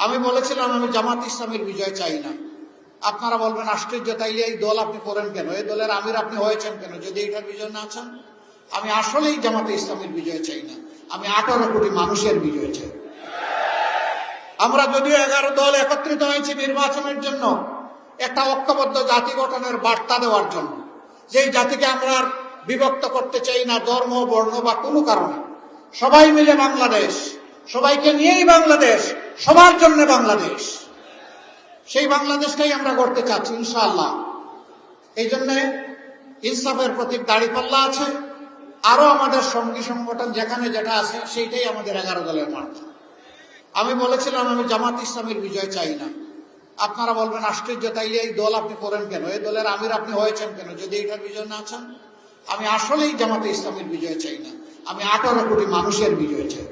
আমি বলেছিলাম আমি জামাত ইসলামের বিজয় চাই না। আপনারা বলবেন আশ্চর্য, তাইলে এই দল আপনি করেন কেন, এই দলের আমির আপনি হয়েছেন কেন যদি এটার বিজয় না চান? আমি আসলেই জামাতে ইসলামের বিজয় চাই না, আমি 18 কোটি মানুষের বিজয় চাই। আমরা যদিও 11 দল একত্রিত হয়েছি নির্বাচনের জন্য, একটা ঐক্যবদ্ধ জাতি গঠনের বার্তা দেওয়ার জন্য, যেই জাতিকে আমরা বিভক্ত করতে চাই না ধর্ম বর্ণ বা কোনো কারণে। সবাই মিলে বাংলাদেশ, সবাইকে নিয়েই বাংলাদেশ, সবার জন্য বাংলাদেশ, সেই বাংলাদেশটাই আমরা গড়তে চাচ্ছি ইনশাআল্লাহ। এই জন্য ইনসাফের প্রতীক দাঁড়িপাল্লা আছে, আরো আমাদের সঙ্গী সংগঠন যেখানে যেটা আছে সেইটাই আমাদের 11 দলের মাঠ। আমি বলেছিলাম আমি জামাত ইসলামের বিজয় চাই না। আপনারা বলবেন আশ্চর্য, তাইলে এই দল আপনি করেন কেন, এই দলের আমির আপনি হয়েছেন কেন যদি এটার বিজয় না চান? আমি আসলেই জামাতে ইসলামের বিজয় চাই না, আমি 18 কোটি মানুষের বিজয় চাই।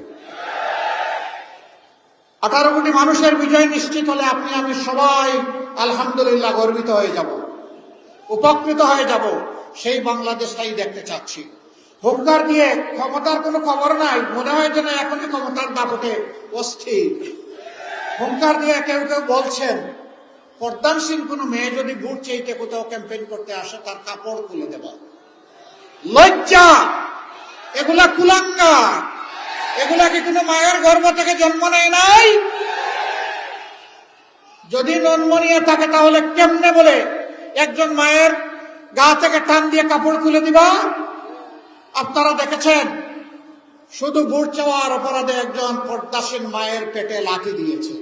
18 কোটি মানুষের বিজয় নিশ্চিত হলে আপনি আমি সবাই আলহামদুলিল্লাহ গর্বিত হয়ে যাব, উপকৃত হয়ে যাব। সেই বাংলাদেশটাই দেখতে চাচ্ছি। হুঙ্কার দিয়ে ক্ষমতার কোনো খবর নাই, মনে হয় যেন এখনই ক্ষমতার দাপটে অস্থির। হুঙ্কার দিয়ে কেউ কেউ বলছেন পর্দানশীল কোনো মেয়ে যদি ভোট চাইতে কোথাও ক্যাম্পেইন করতে আসে তার কাপড় খুলে দেবা। লজ্জা! এগুলা কুলাঙ্গার, এগুলা কি কোনো মায়ের গর্ভ থেকে জন্ম নেয় নাই? যদি জন্ম নিয়ে থাকে তাহলে কেমনে বলে একজন মায়ের গা থেকে টান দিয়ে কাপড় খুলে দিবা? আপনারা দেখেছেন শুধু ভোট চাওয়ার অপরাধে একজন পর্দাসীন মায়ের পেটে লাথি দিয়েছে।